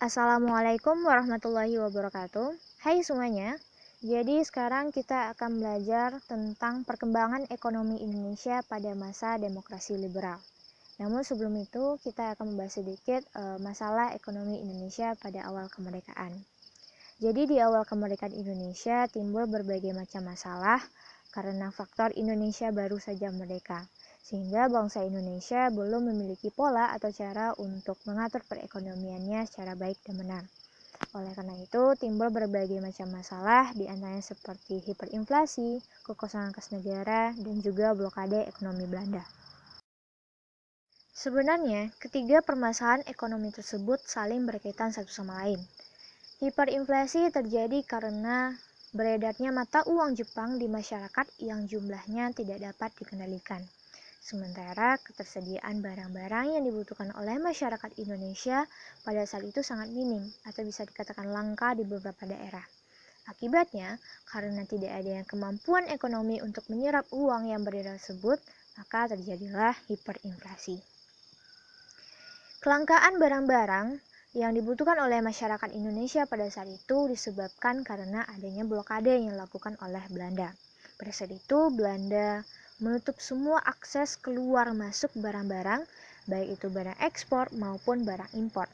Assalamualaikum warahmatullahi wabarakatuh. Hai semuanya. Jadi sekarang kita akan belajar tentang perkembangan ekonomi Indonesia pada masa demokrasi liberal. Namun sebelum itu kita akan membahas sedikit masalah ekonomi Indonesia pada awal kemerdekaan. Jadi di awal kemerdekaan Indonesia timbul berbagai macam masalah karena faktor Indonesia baru saja merdeka, sehingga bangsa Indonesia belum memiliki pola atau cara untuk mengatur perekonomiannya secara baik dan benar. Oleh karena itu, timbul berbagai macam masalah, di antaranya seperti hiperinflasi, kekosongan kas negara, dan juga blokade ekonomi Belanda. Sebenarnya, ketiga permasalahan ekonomi tersebut saling berkaitan satu sama lain. Hiperinflasi terjadi karena beredarnya mata uang Jepang di masyarakat yang jumlahnya tidak dapat dikendalikan. Sementara ketersediaan barang-barang yang dibutuhkan oleh masyarakat Indonesia pada saat itu sangat minim atau bisa dikatakan langka di beberapa daerah. Akibatnya, karena tidak ada kemampuan ekonomi untuk menyerap uang yang beredar tersebut, maka terjadilah hiperinflasi. Kelangkaan barang-barang yang dibutuhkan oleh masyarakat Indonesia pada saat itu disebabkan karena adanya blokade yang dilakukan oleh Belanda. Pada saat itu, Belanda menutup semua akses keluar masuk barang-barang, baik itu barang ekspor maupun barang impor,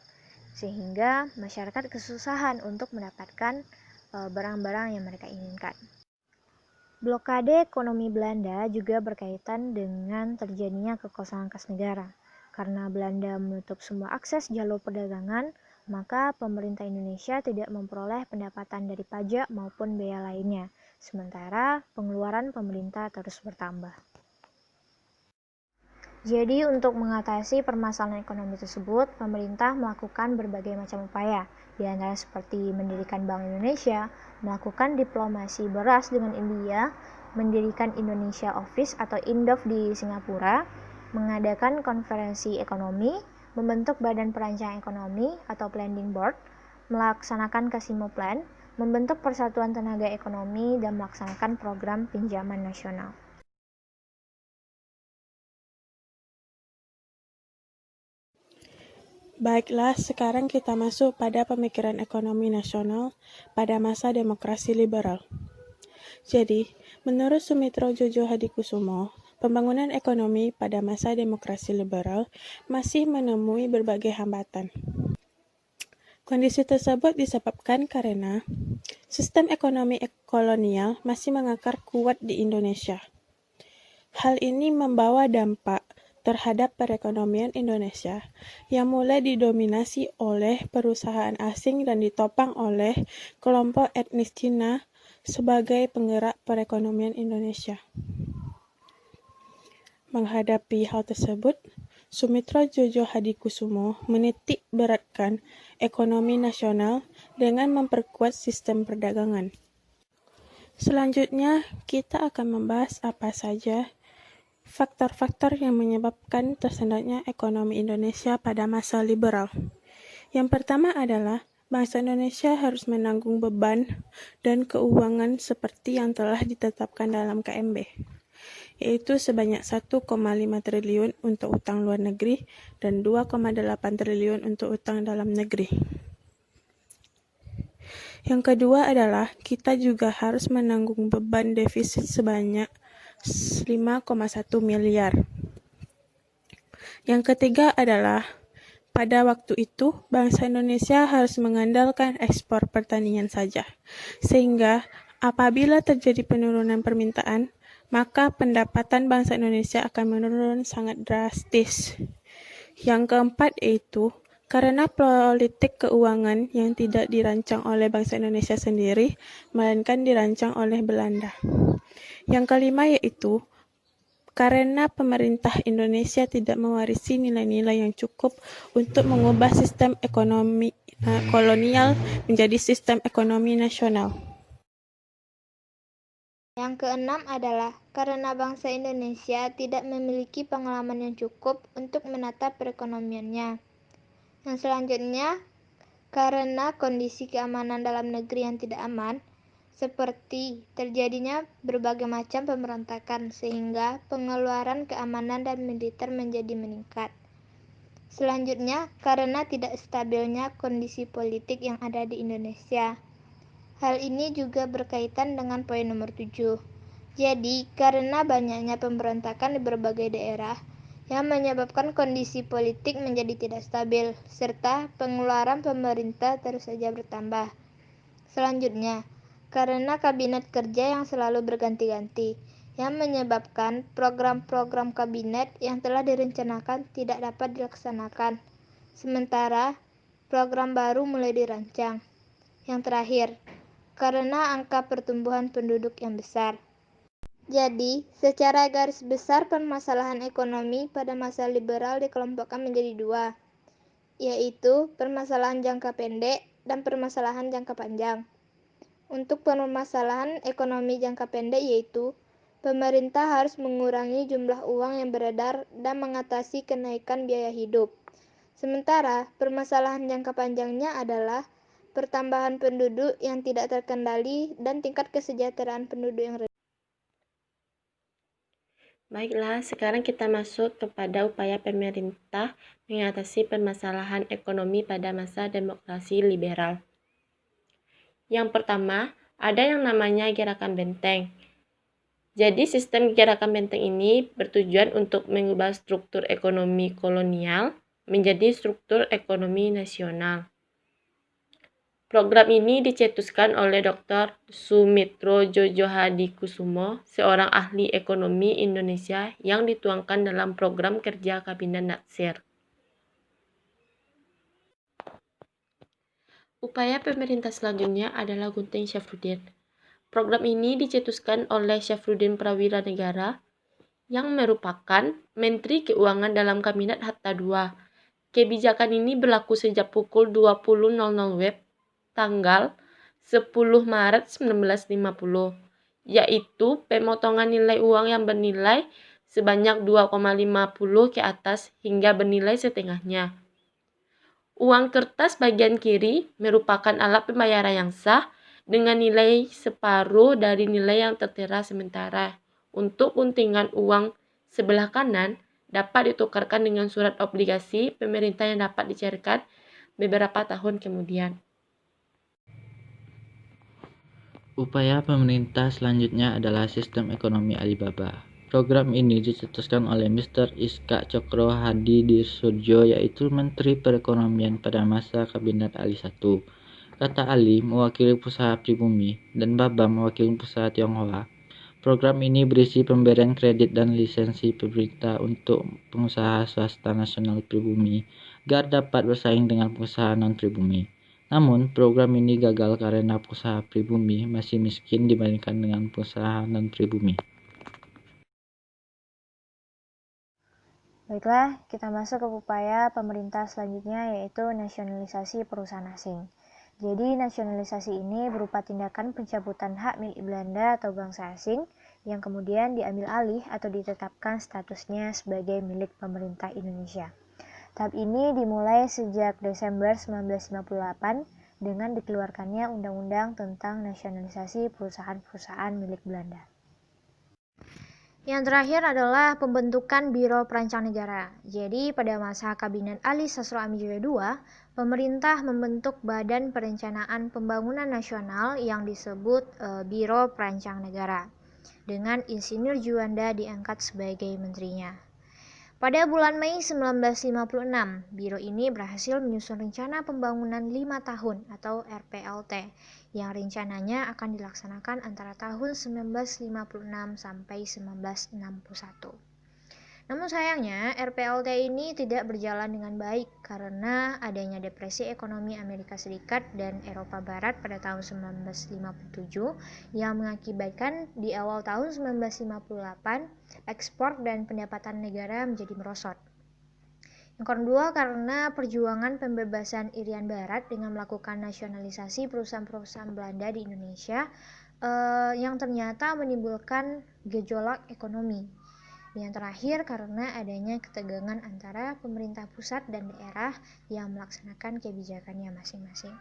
sehingga masyarakat kesusahan untuk mendapatkan barang-barang yang mereka inginkan. Blokade ekonomi Belanda juga berkaitan dengan terjadinya kekosongan kas negara. Karena Belanda menutup semua akses jalur perdagangan, maka pemerintah Indonesia tidak memperoleh pendapatan dari pajak maupun biaya lainnya, sementara pengeluaran pemerintah terus bertambah. Jadi untuk mengatasi permasalahan ekonomi tersebut, pemerintah melakukan berbagai macam upaya, di antara seperti mendirikan Bank Indonesia, melakukan diplomasi beras dengan India, mendirikan Indonesia Office atau Indof di Singapura, mengadakan konferensi ekonomi, membentuk Badan Perancangan Ekonomi atau Planning Board, melaksanakan Kasimo Plan, membentuk Persatuan Tenaga Ekonomi, dan melaksanakan program pinjaman nasional. Baiklah, sekarang kita masuk pada pemikiran ekonomi nasional pada masa demokrasi liberal. Jadi, menurut Sumitro Jojo Hadikusumo, pembangunan ekonomi pada masa demokrasi liberal masih menemui berbagai hambatan. Kondisi tersebut disebabkan karena sistem ekonomi kolonial masih mengakar kuat di Indonesia. Hal ini membawa dampak terhadap perekonomian Indonesia yang mulai didominasi oleh perusahaan asing dan ditopang oleh kelompok etnis Cina sebagai penggerak perekonomian Indonesia. Menghadapi hal tersebut, Sumitro Jojo Hadikusumo menitik beratkan ekonomi nasional dengan memperkuat sistem perdagangan. Selanjutnya, kita akan membahas apa saja faktor-faktor yang menyebabkan tersendatnya ekonomi Indonesia pada masa liberal. Yang pertama adalah bangsa Indonesia harus menanggung beban dan keuangan seperti yang telah ditetapkan dalam KMB, yaitu sebanyak 1,5 triliun untuk utang luar negeri dan 2,8 triliun untuk utang dalam negeri. Yang kedua adalah kita juga harus menanggung beban defisit sebanyak 5,1 miliar. Yang ketiga adalah pada waktu itu bangsa Indonesia harus mengandalkan ekspor pertanian saja, sehingga apabila terjadi penurunan permintaan, maka pendapatan bangsa Indonesia akan menurun sangat drastis. Yang keempat yaitu karena politik keuangan yang tidak dirancang oleh bangsa Indonesia sendiri, melainkan dirancang oleh Belanda. Yang kelima yaitu karena pemerintah Indonesia tidak mewarisi nilai-nilai yang cukup untuk mengubah sistem ekonomi kolonial menjadi sistem ekonomi nasional. Yang keenam adalah karena bangsa Indonesia tidak memiliki pengalaman yang cukup untuk menata perekonomiannya. Yang selanjutnya, karena kondisi keamanan dalam negeri yang tidak aman, seperti terjadinya berbagai macam pemberontakan sehingga pengeluaran keamanan dan militer menjadi meningkat. Selanjutnya, karena tidak stabilnya kondisi politik yang ada di Indonesia. Hal ini juga berkaitan dengan poin nomor 7. Jadi, karena banyaknya pemberontakan di berbagai daerah yang menyebabkan kondisi politik menjadi tidak stabil, serta pengeluaran pemerintah terus saja bertambah. Selanjutnya, karena kabinet kerja yang selalu berganti-ganti, yang menyebabkan program-program kabinet yang telah direncanakan tidak dapat dilaksanakan, sementara program baru mulai dirancang. Yang terakhir, karena angka pertumbuhan penduduk yang besar. Jadi, secara garis besar permasalahan ekonomi pada masa liberal dikelompokkan menjadi dua, yaitu permasalahan jangka pendek dan permasalahan jangka panjang. Untuk permasalahan ekonomi jangka pendek yaitu, pemerintah harus mengurangi jumlah uang yang beredar dan mengatasi kenaikan biaya hidup. Sementara, permasalahan jangka panjangnya adalah pertambahan penduduk yang tidak terkendali dan tingkat kesejahteraan penduduk yang rendah. Baiklah, sekarang kita masuk kepada upaya pemerintah mengatasi permasalahan ekonomi pada masa demokrasi liberal. Yang pertama, ada yang namanya gerakan benteng. Jadi, sistem gerakan benteng ini bertujuan untuk mengubah struktur ekonomi kolonial menjadi struktur ekonomi nasional. Program ini dicetuskan oleh Dr. Sumitro Jojohadikusumo, seorang ahli ekonomi Indonesia yang dituangkan dalam program kerja Kabinet Natsir. Upaya pemerintah selanjutnya adalah Gunting Syafruddin. Program ini dicetuskan oleh Syafruddin Prawira Negara yang merupakan Menteri Keuangan dalam Kabinet Hatta II. Kebijakan ini berlaku sejak pukul 20.00 WIB tanggal 10 Maret 1950, yaitu pemotongan nilai uang yang bernilai sebanyak 2,50 ke atas hingga bernilai setengahnya. Uang kertas bagian kiri merupakan alat pembayaran yang sah dengan nilai separuh dari nilai yang tertera sementara. Untuk guntingan uang sebelah kanan dapat ditukarkan dengan surat obligasi pemerintah yang dapat dicairkan beberapa tahun kemudian. Upaya pemerintah selanjutnya adalah sistem ekonomi Alibaba. Program ini dicetuskan oleh Mr. Iskak Cokro Hadidisudjo, yaitu Menteri Perekonomian pada masa Kabinet Ali I. Kata Ali mewakili usaha pribumi dan Baba mewakili usaha Tionghoa. Program ini berisi pemberian kredit dan lisensi pemerintah untuk pengusaha swasta nasional pribumi agar dapat bersaing dengan pengusaha non-pribumi. Namun, program ini gagal karena pengusaha pribumi masih miskin dibandingkan dengan pengusaha non-pribumi. Baiklah, kita masuk ke upaya pemerintah selanjutnya yaitu nasionalisasi perusahaan asing. Jadi, nasionalisasi ini berupa tindakan pencabutan hak milik Belanda atau bangsa asing yang kemudian diambil alih atau ditetapkan statusnya sebagai milik pemerintah Indonesia. Tahap ini dimulai sejak Desember 1958 dengan dikeluarkannya Undang-Undang tentang Nasionalisasi Perusahaan-Perusahaan milik Belanda. Yang terakhir adalah pembentukan Biro Perancang Negara. Jadi pada masa Kabinet Ali Sastro Amijoyo II, pemerintah membentuk Badan Perencanaan Pembangunan Nasional yang disebut Biro Perancang Negara, dengan Insinyur Juanda diangkat sebagai menterinya. Pada bulan Mei 1956, Biro ini berhasil menyusun Rencana Pembangunan 5 tahun atau RPLT yang rencananya akan dilaksanakan antara tahun 1956 sampai 1961. Namun sayangnya, RPLT ini tidak berjalan dengan baik karena adanya depresi ekonomi Amerika Serikat dan Eropa Barat pada tahun 1957 yang mengakibatkan di awal tahun 1958 ekspor dan pendapatan negara menjadi merosot. Yang kedua, karena perjuangan pembebasan Irian Barat dengan melakukan nasionalisasi perusahaan-perusahaan Belanda di Indonesia yang ternyata menimbulkan gejolak ekonomi. Yang terakhir, karena adanya ketegangan antara pemerintah pusat dan daerah yang melaksanakan kebijakannya masing-masing.